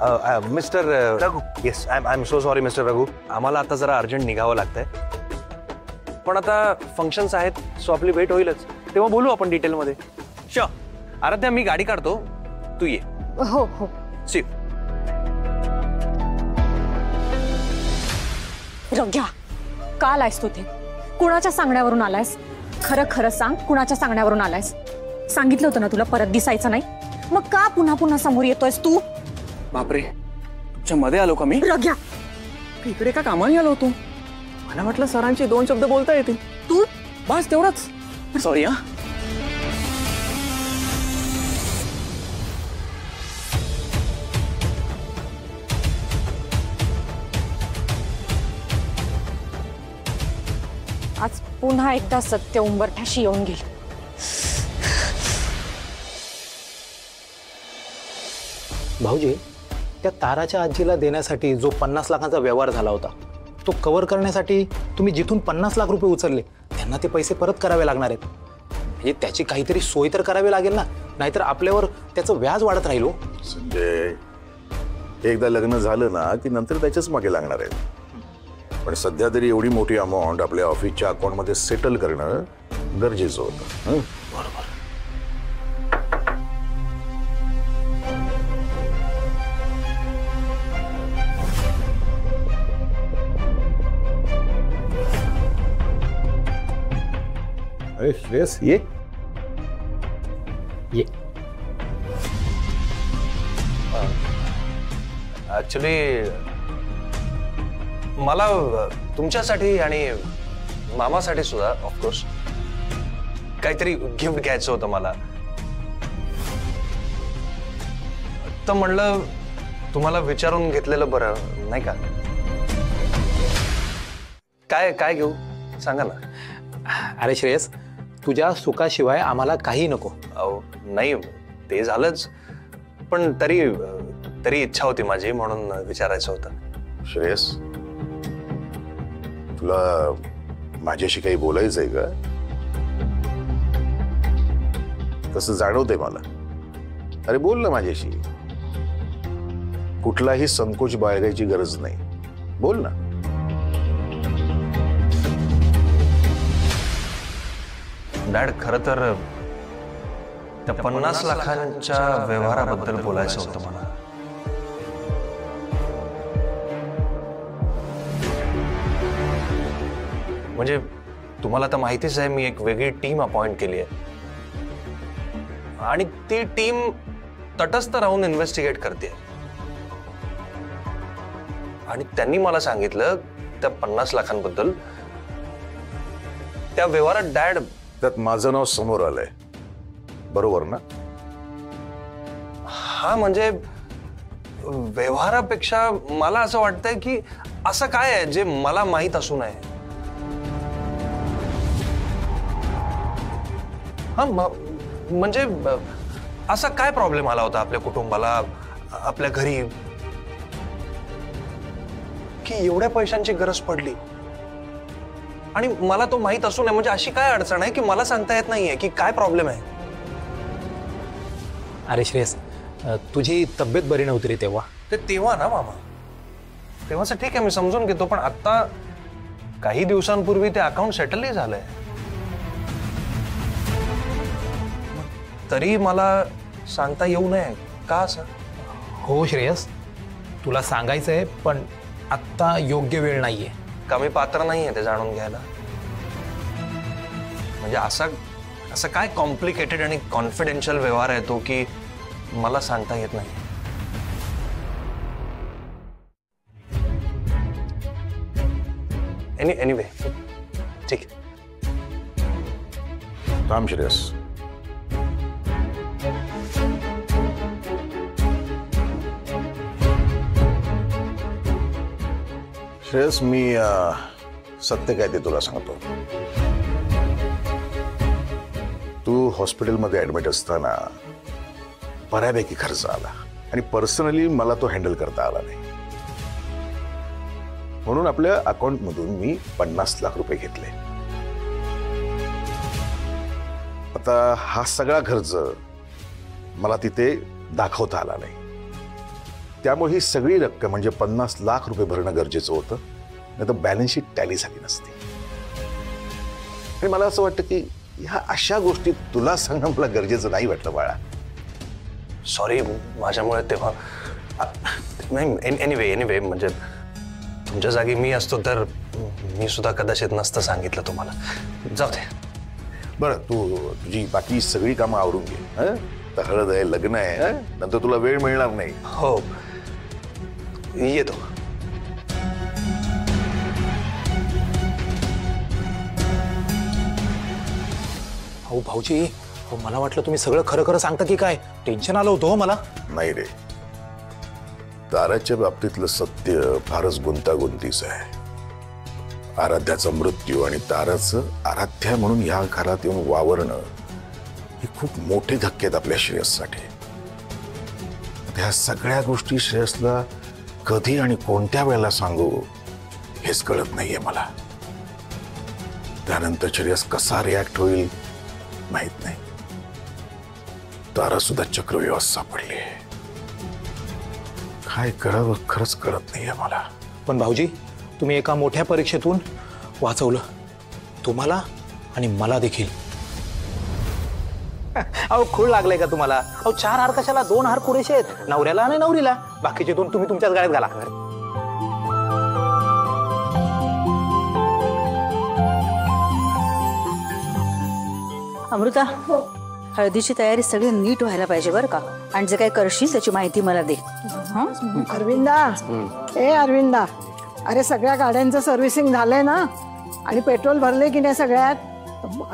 Mister Raghu. Yes, I am so sorry mister Raghu. आम्हाला आता जरा अर्जंट निघावं लागतंय, पण आता फंक्शन्स आहेत, सो आपली भेट होईलच. तेव्हा बोलू आपण डिटेलमध्ये. श्योर. आराध्या, मी गाडी काढतो, तू ये. हो हो. सी. रघ्या, का आलायस तू ते? कुणाच्या सांगण्यावरून आलायस? खरं खरं सांग, कुणाच्या सांगण्यावरून आलायस? सांगितलं होतं ना तुला परत दिसायचं नाही, मग का पुन्हा पुन्हा समोर येतोयस तू? बापरे, तुमच्या मध्ये आलो का मी? रघ्या, इकडे का कामाने आलो होतो? मला वाटलं सरांचे 2 शब्द बोलता येतील. तू बस तेवढंच. सॉरी. हा, आज पुन्हा एकदा सत्य उंबरठ्याशी येऊन गेलं. भाऊजी, त्या ताराच्या आजीला देण्यासाठी जो 50 लाखांचा व्यवहार झाला होता, तो कव्हर करण्यासाठी तुम्ही जिथून 50 लाख रुपये उचलले त्यांना ते पैसे परत करावे लागणार आहेत. म्हणजे त्याची काहीतरी सोय तर करावी लागेल ना, नाहीतर आपल्यावर त्याचं व्याज वाढत राहील. संजय, एकदा लग्न झालं ना की नंतर त्याच्याच मागे लागणार आहे. पण सध्या तरी एवढी मोठी अमाऊंट आपल्या ऑफिसच्या अकाउंटमध्ये सेटल करणं गरजेचं होतं. बरोबर. अरे श्रेयस, ये ये. ऍक्च्युली मला तुमच्यासाठी आणि मामासाठी सुद्धा ऑफकोर्स काहीतरी गिफ्ट घ्यायचं होतं मला. तर म्हणलं तुम्हाला विचारून घेतलेलं बरं नाही का? काय काय घेऊ सांगा ना. अरे श्रेयस, तुझ्या सुखाशिवाय आम्हाला काही नको. अहो नाही, ते झालंच, पण तरी इच्छा होती माझी, म्हणून विचारायचं होतं. श्रेयस, तुला माझ्याशी काही बोलायचंय का? तसं जाणवतंय मला. अरे बोल ना माझ्याशी. कुठलाही संकोच बाळगायची गरज नाही, बोल ना. डॅड, खरं तर त्या 50 लाखांच्या व्यवहाराबद्दल बोलायचं होतं मला. म्हणजे तुम्हाला तर माहितीच आहे, मी एक वेगळी टीम अपॉइंट केली आहे आणि ती टीम तटस्थ राहून इन्व्हेस्टिगेट करते. आणि त्यांनी मला सांगितलं त्या 50 लाखांबद्दल, त्या व्यवहारात डॅड. त्यात माझं नाव समोर आलंय, बरोबर ना? हा, म्हणजे व्यवहारापेक्षा मला असं वाटतंय की असं काय आहे जे मला माहीत असू नये. हा, म्हणजे असा काय प्रॉब्लेम आला होता आपल्या कुटुंबाला, आपल्या घरी, की एवढ्या पैशांची गरज पडली आणि मला तो माहित असू नये? म्हणजे अशी काय अडचण आहे की मला सांगता येत नाहीये की काय प्रॉब्लेम आहे? अरे श्रेयस, तुझी तब्येत बरी नव्हती रे तेव्हा. तेव्हा ना मामा, तेव्हाच ठीक आहे, मी समजून घेतो, पण आता काही दिवसांपूर्वी ते अकाउंट सेटलही झालंय. तरी मला सांगता येऊ नये का असं? हो श्रेयस, तुला सांगायचंय, पण आत्ता योग्य वेळ नाहीये. कमी पात्र नाहीये ते जाणून घ्यायला? म्हणजे असं काय कॉम्प्लिकेटेड आणि कॉन्फिडेन्शियल व्यवहार आहे तो की मला सांगता येत नाही? एनीवे, ठीक आहे. थांब श्रेयस. श्रेयस, मी सत्य काय ते तुला सांगतो. तू हॉस्पिटलमध्ये ऍडमिट असताना बऱ्यापैकी खर्च आला आणि पर्सनली मला तो हँडल करता आला नाही, म्हणून आपल्या अकाउंटमधून मी 50 लाख रुपये घेतले. आता हा सगळा खर्च मला तिथे दाखवता आला नाही, त्यामुळे ही सगळी रक्कम म्हणजे 50 लाख रुपये भरणं गरजेचं होतं, नाही तर बॅलन्स शीट टॅली झाली नसती. आणि मला असं वाटतं की ह्या अशा गोष्टी तुला सांगणं मला गरजेचं नाही वाटलं बाळा. सॉरी, माझ्यामुळे तेव्हा एनिवे म्हणजे तुमच्या जागी मी असतो तर मी सुद्धा कदाचित नसतं सांगितलं तुम्हाला. जाऊ दे. बरं, तुझी बाकी सगळी कामं आवरून घे. हं? तर हळद आहे, लग्न आहे, हं? नंतर तुला वेळ मिळणार नाही. हो, येतो. अहो भाऊजी, अहो मला वाटलं तुम्ही सगळं खरं खरं सांगता की काय. टेन्शन आलं होतं हो मला. नाही रे, ताराच्या बाबतीतलं सत्य फारच गुंतागुंतीचं आहे. आराध्याचा मृत्यू आणि ताराचं आराध्या म्हणून या घरात येऊन वावरणं हे खूप मोठे धक्के आहेत आपल्या श्रेयससाठी. त्या सगळ्या गोष्टी श्रेयसला कधी आणि कोणत्या वेळेला सांगू हेच कळत नाहीये मला. त्यानंतर श्रेयस कसा रिॲक्ट होईल माहित नाही. तारा सुद्धा चक्रव्यूहात सापडली. काय करावं खरंच कळत नाहीये मला. पण भाऊजी, तुम्ही एका मोठ्या परीक्षेतून वाचवलं, तुम्हाला आणि मला देखील. अहो खूळ लागलाय का तुम्हाला? अहो 4 हार कशाला, 2 हार पुरेसे आहेत, नवऱ्याला आणि नवरीला. बाकीचे 2 तुम्ही तुमच्याच गळ्यात घाला. अमृता, हळदीची तयारी सगळी नीट व्हायला पाहिजे बरं का. आणि जे काही करशील त्याची माहिती मला दे. अरविंदा, अरविंदा, अरे सगळ्या गाड्यांचं सर्व्हिसिंग झालंय ना, आणि पेट्रोल भरले की नाही सगळ्यात.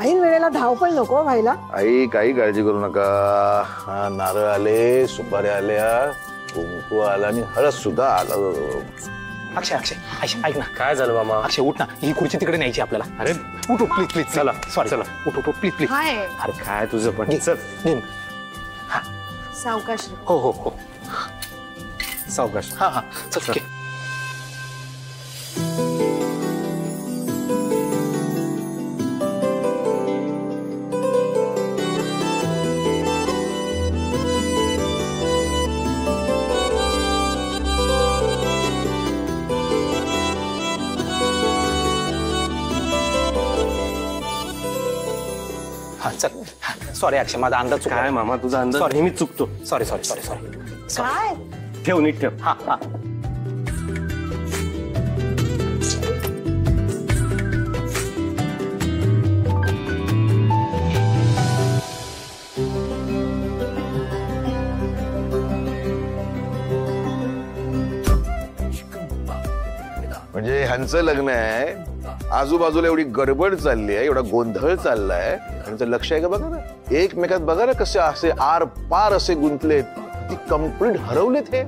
ऐन वेळेला धावपळ नको व्हायला. आई काही काळजी करू नका. नारळ आले, सुपाऱ्या आल्या, कुंकू आला आणि हळद सुद्धा आलं. अक्षय अक्षय ऐक ना. काय झालं मामा? अक्षय उठ ना, ही खुर्ची तिकडे न्यायची आपल्याला. अरे उठ प्लीज प्लीज. चला सॉरी, चला उठ प्लीज प्लीज. अरे काय तुझं पण. चल. सावकाश. हो हो हो, सावकाश. हा हा, चल. हा चल. सॉरी अक्षय, माझा अंदाज चुकला. काय मामा, तुझा अंदाज नेहमीच चुकतो. Sorry sorry sorry sorry. काय ठेव, नीट ठेव. हा हा. म्हणजे ह्यांचं लग्न आहे, आजूबाजूला एवढी गडबड चालली आहे, एवढा गोंधळ चाललाय, ह्यांचं लक्ष आहे का बघा ना. एकमेकात बघा ना कसे असे आर पार असे गुंतलेत, ती कंप्लीट हरवलेत हे.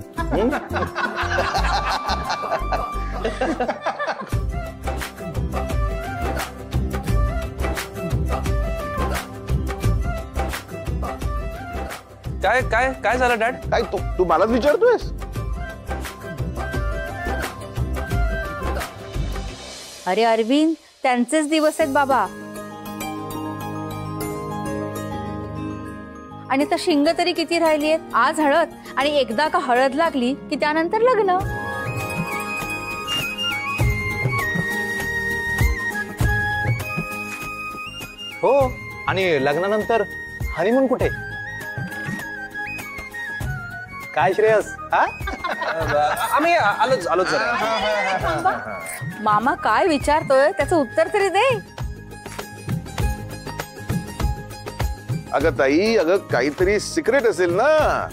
काय काय काय झालं डॅड? काय तू मलाच विचारतोयस? अरे अरविंद, त्यांचेच दिवस आहेत बाबा. आणि तर शिंग तरी किती राहिली आहेत. आज हळद, आणि एकदा का हळद लागली की त्यानंतर लग्न. हो, आणि लग्नानंतर हनीमून कुठे? काय श्रेयस? हा, आम्ही आलोच जरा. मामा काय विचारतोय त्याचं उत्तर तरी दे. अगं ताई, अगं काहीतरी सिक्रेट असेल ना,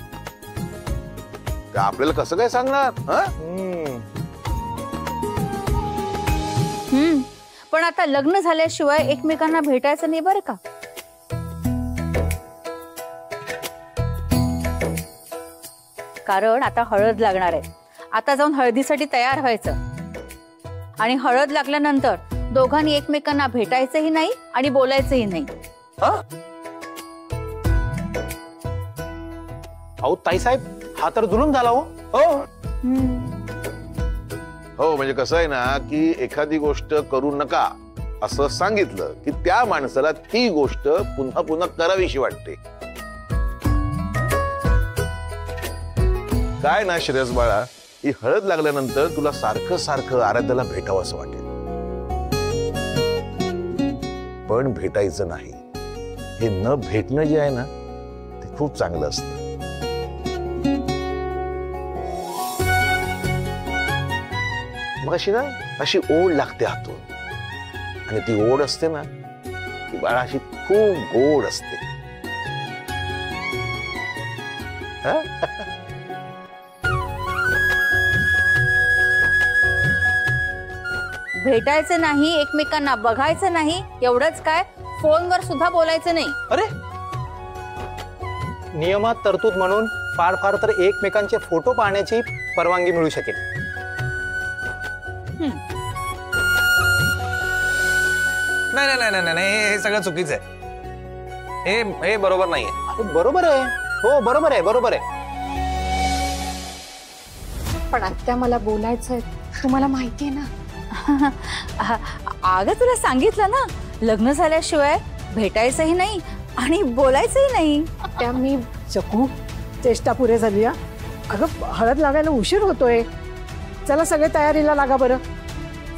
ते आपल्याला कसं काय सांगणार? पण आता लग्न झाल्याशिवाय एकमेकांना भेटायचं नाही बरं का. कारण आता हळद लागणार आहे. आता जाऊन हळदीसाठी तयार व्हायचं. आणि हळद लागल्यानंतर दोघांनी एकमेकांना भेटायचंही नाही आणि बोलायचंही नाही. अहो ताईसाहेब, हा तर जुलूम झाला हो. हो, म्हणजे कसं आहे ना की एखादी गोष्ट करू नका असं सांगितलं की त्या माणसाला ती गोष्ट पुन्हा पुन्हा करावीशी वाटते. काय ना श्रेयस बाळा, ही हळद लागल्यानंतर तुला सारखं सारखं आराध्याला भेटावं असं वाटेल, पण भेटायचं नाही. हे न भेटणं जे आहे ना ते खूप चांगलं असतं. मग अशी ओढ लागते हातून, आणि ती ओढ असते ना ती बाळा अशी खूप गोड असते. भेटायचं नाही, एकमेकांना बघायचं नाही, एवढंच काय फोनवर सुद्धा बोलायचं नाही. अरे नियमात तरतूद म्हणून फार फार तर एकमेकांचे फोटो पाहण्याची परवानगी मिळू शकेल. नाही नाही नाही नाही, हे सगळं चुकीचं आहे. हे बरोबर नाहीये. अरे बरोबर आहे, हो बरोबर आहे, बरोबर आहे. पण आत्या मला बोलायचंय, तुम्हाला माहितीये ना. अगं तुला सांगितलं ना, लग्न झाल्याशिवाय भेटायचंही नाही आणि बोलायचंही नाही. त्या मी चकू, चेष्टा पुरे झाली हा. अगं हळद लागायला उशीर होतोय. चला सगळे तयारीला लागा बरं.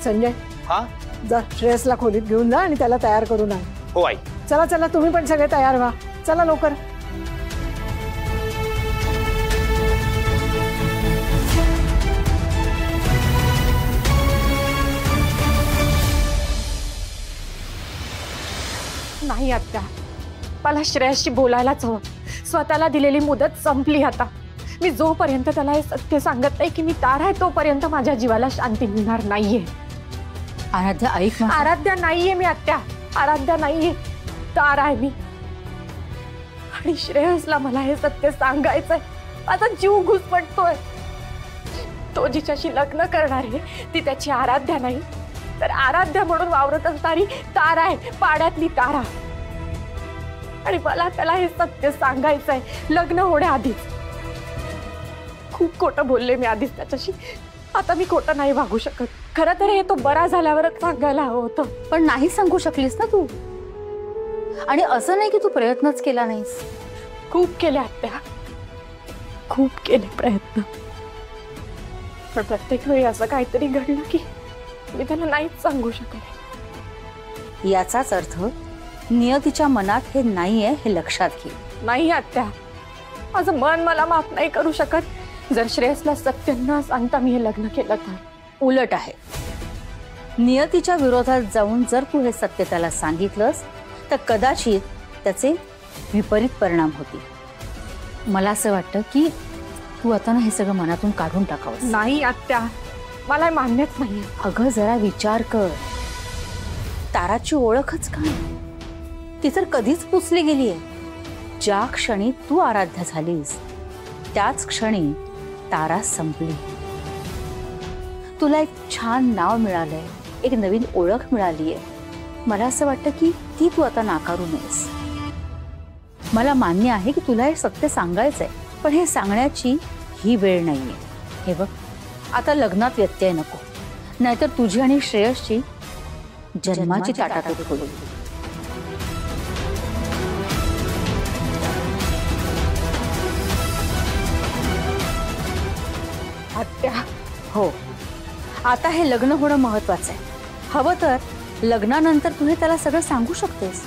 संजय, हा जा श्रेयसला खोलीत घेऊन जा आणि त्याला तयार करून आण. हो आई. चला चला, तुम्ही पण सगळे तयार व्हा. चला लवकर. नाही आत्या, मला श्रेयसशी बोलायलाच हवं. स्वतःला दिलेली मुदत संपली आता. मी जोपर्यंत त्याला हे सत्य सांगत नाही की मी तारा आहे, तोपर्यंत माझ्या जीवाला शांती मिळणार नाहीये. आराध्या ऐक ना. आराध्या नाहीये मी आत्या, आराध्या नाहीये, तारा आहे मी. आणि श्रेयसला मला हे सत्य सांगायचंय. आता जीव घुसमटतोय. तो जिच्याशी लग्न करणार आहे ती त्याची आराध्या नाही, तर आराध्या म्हणून वावरत असणारी तारा आहे, पाड्यातली तारा. आणि मला त्याला हे सत्य सांगायचंय लग्न होण्याआधीच. खूप खोटं बोलले मी आधीच त्याच्याशी. आता मी खोटं नाही वागू शकत. खरं तर हे तो बरा झाल्यावरच सांगायला हवं होतं. पण नाही सांगू शकलीस ना तू. आणि असं नाही की तू प्रयत्नच केला नाहीस. खूप केले आत्या, खूप केले प्रयत्न. पण प्रत्येक वेळी असं काहीतरी घडलं की मी त्याला नाहीच सांगू शकले. याचाच अर्थ नियतीच्या मनात हे नाहीये हे लक्षात घे. नाही आत्या, माझं मन मला माफ नाही करू शकत. जर श्रेयसला सत्य न सांगता मी हे लग्न केलं तर. उलट आहे, नियतीच्या विरोधात जाऊन जर तू हे सत्य त्याला सांगितलंस तर कदाचित त्याचे विपरीत परिणाम होतील. मला असं वाटतं की तू आता ना हे सगळं मनातून काढून टाकावं. नाही आत्या, मला मान्यच नाही. अगं जरा विचार कर. ताराची ओळखच काय, ती तर कधीच पुसली गेलीये. ज्या क्षणी तू आराध्या झालीस त्याच क्षणी तारा संपली. तुला एक छान नाव मिळालंय, एक नवीन ओळख मिळालीये. मला असं वाटतं की ती तू आता नाकारू नयेस. मला मान्य आहे की तुला हे सत्य सांगायचंय, पण हे सांगण्याची ही वेळ नाहीये. हे बघ, आता लग्नात व्यत्यय नको, नाहीतर तुझी आणि श्रेयसची जन्माची ताटातूट होईल. आत्या, हो, आता हे लग्न होणं महत्वाचं आहे. हवं तर लग्नानंतर तू हे त्याला सगळं सांगू शकतेस.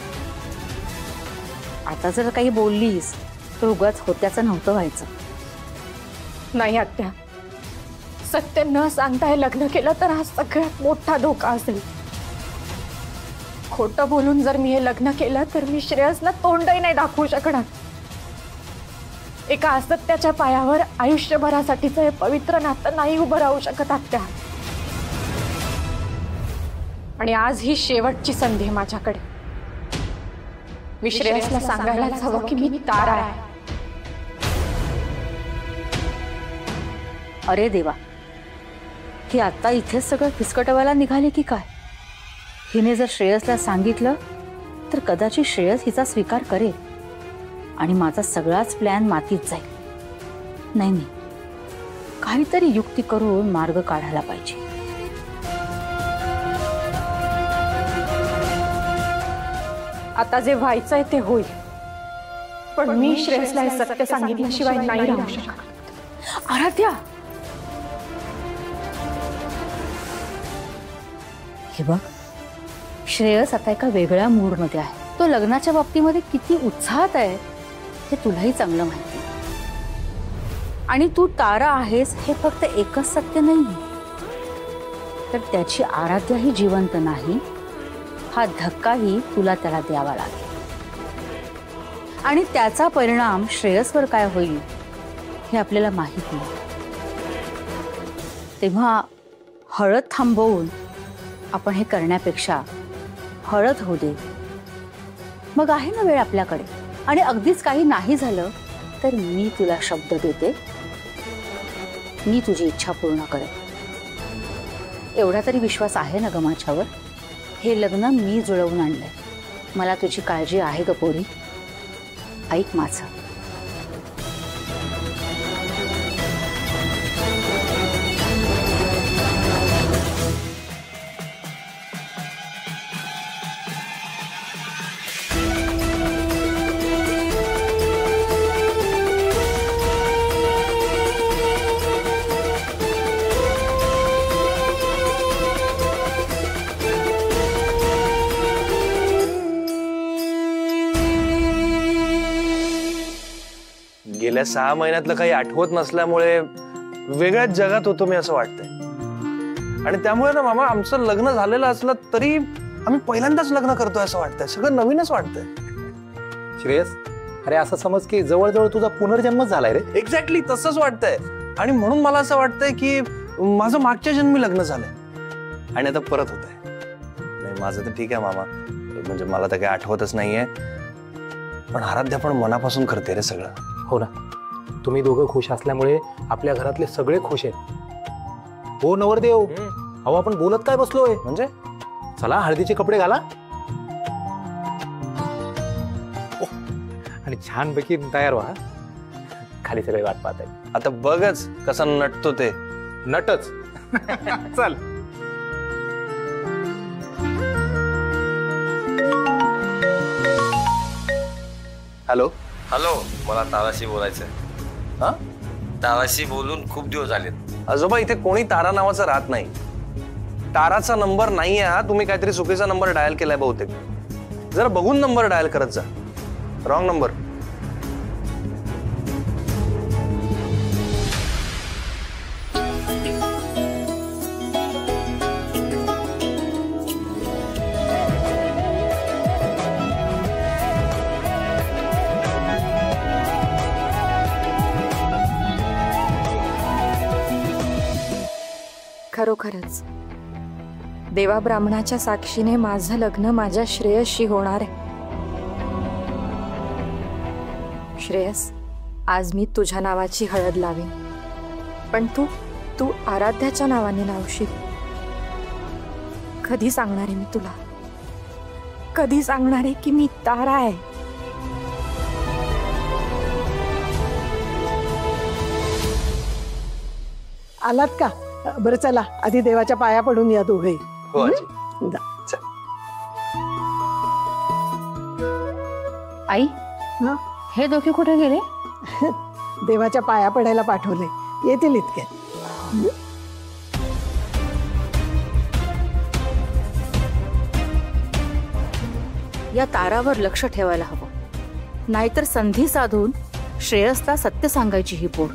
आता जर काही बोललीस तर उगाच होत्याचं नव्हतं व्हायचं. नाही आत्या, सत्य न सांगता हे लग्न केलं तर हा सगळ्यात मोठा धोका असेल. खोटं बोलून जर मी हे लग्न केलं तर मी श्रेयसला तोंडही नाही दाखवू शकणार. एका असत्याच्या पायावर आयुष्यभरासाठीचं हे पवित्र नातं नाही उभं राहू शकत आत्या. आणि आज ही शेवटची संधी आहे माझ्याकडे. मी श्रेयसला सांगायलाच हवं की मी तारा आहे. अरे देवा, ही आता इथेच सगळं फिसकटवायला निघाले की काय? हिने जर श्रेयसला सांगितलं तर कदाचित श्रेयस हिचा स्वीकार करेल आणि माझा सगळाच प्लॅन मातीत जाईल. नाही नाही, काहीतरी युक्ती करून मार्ग काढायला पाहिजे. आता जे व्हायचंय ते होईल, पण मी श्रेयसला हे सत्य सांगितल्याशिवाय नाही राहू शकत. आराध्या, हे बघ, श्रेयस आता एका वेगळ्या मूडमध्ये आहे. तो लग्नाच्या बाबतीमध्ये किती उत्साहात आहे हे तुलाही चांगलं माहिती. आणि तू तारा आहेस हे फक्त एकच सत्य नाही, तर त्याची आराध्याही जिवंत नाही हा धक्काही तुला त्याला द्यावा लागेल. आणि त्याचा परिणाम श्रेयसवर काय होईल हे आपल्याला माहित नाही. तेव्हा हळद थांबवून आपण हे करण्यापेक्षा हळद होऊ दे. मग आहे ना वेळ आपल्याकडे. आणि अगदीच काही नाही झालं तर मी तुला शब्द देते, मी तुझी इच्छा पूर्ण करेन. एवढा तरी विश्वास आहे ना ग माझ्यावर? हे लग्न मी जुळवून आणलंय. मला तुझी काळजी आहे ग पोरी. ऐक माझं. गेल्या 6 महिन्यातलं काही आठवत नसल्यामुळे वेगळ्याच जगात होतो मी असं वाटतंय. आणि त्यामुळे ना मामा, आमचं लग्न झालेलं असलं तरी आम्ही पहिल्यांदाच लग्न करतोय असं वाटतंय. सगळं नवीनच वाटतंय. श्रेयस, अरे असं समज की जवळजवळ तुझा पुनर्जन्मच झालाय रे. एक्झॅक्टली तसंच वाटतंय. आणि म्हणून मला असं वाटतंय की माझं मागच्या जन्मी लग्न झालंय आणि आता परत होत आहे. नाही, माझं तर ठीक आहे मामा, म्हणजे मला तर काही आठवतच नाहीये. पण आराध्या पण मनापासून करते रे सगळं. हो ना, तुम्ही दोघं खुश असल्यामुळे आपल्या घरातले सगळे खुश आहेत. हो नवरदेव, अहो आपण बोलत काय बसलोय? म्हणजे चला हळदीचे कपडे घाला आणि छानपैकी तयार व्हा. खाली सगळे वाट पाहत आहेत. आता बघच कसा नटतो ते. नटच. चल. हॅलो. हॅलो, मला ताराशी बोलायचंय. हा, ताराशी बोलून खूप दिवस झालेत. आजोबा इथे कोणी तारा नावाचं राहत नाही. ताराचा नंबर नाहीये हा. तुम्ही काहीतरी चुकीचा नंबर डायल केलाय बहुतेक. जरा बघून नंबर डायल करत जा. Wrong number. खरोखरच देवा ब्राह्मणाच्या साक्षीने माझं लग्न माझ्या श्रेयसशी होणार आहे. श्रेयस, आज मी तुझ्या नावाची हळद लावीन, पण तू आराध्याच्या नावाने लावशील. कधी सांगणार आहे मी तुला? कधी सांगणार आहे की मी तारा आहे? आलात का? बरं चला, आधी देवाच्या पाया पडून या दोघे. हो आजी. आई, हं? हे दोघे कुठे गेले? देवाच्या पाया पडायला पाठवले, येतील इतक्यात. या तारावर लक्ष ठेवायला हवं, नाहीतर संधी साधून श्रेयसला सत्य सांगायची ही पोर.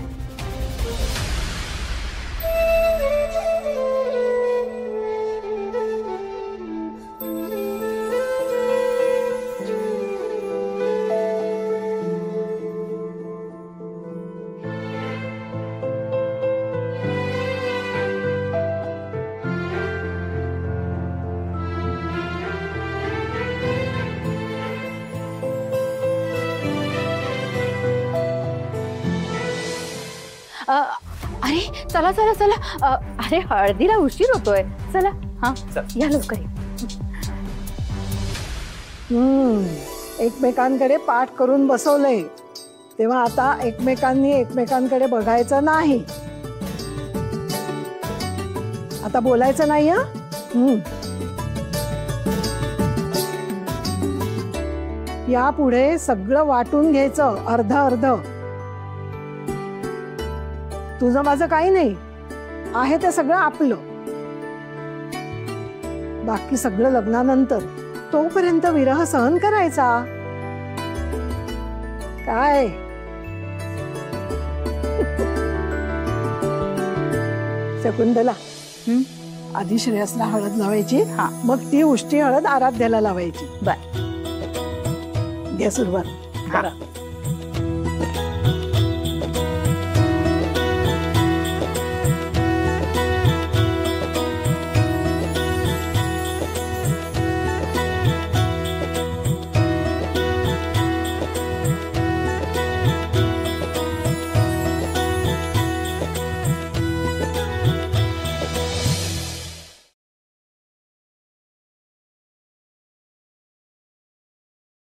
अरे चला चला चला, अरे हळदीला उशीर होतोय. चला. हा, या लवकर. एकमेकांकडे पाठ करून बसवलंय, तेव्हा आता एकमेकांनी एकमेकांकडे बघायचं नाही. आता बोलायचं नाही. यापुढे सगळं वाटून घ्यायचं, अर्ध अर्ध. तुझं माझं काही नाही, आहे ते सगळं आपलं. बाकी सगळं लग्नानंतर. तोपर्यंत विरह सहन करायचा. काय शकुंतला, आधी श्रेयसला हळद लावायची, मग ती उष्टी हळद आराध्याला लावायची. बर, घे सुरुवात करा.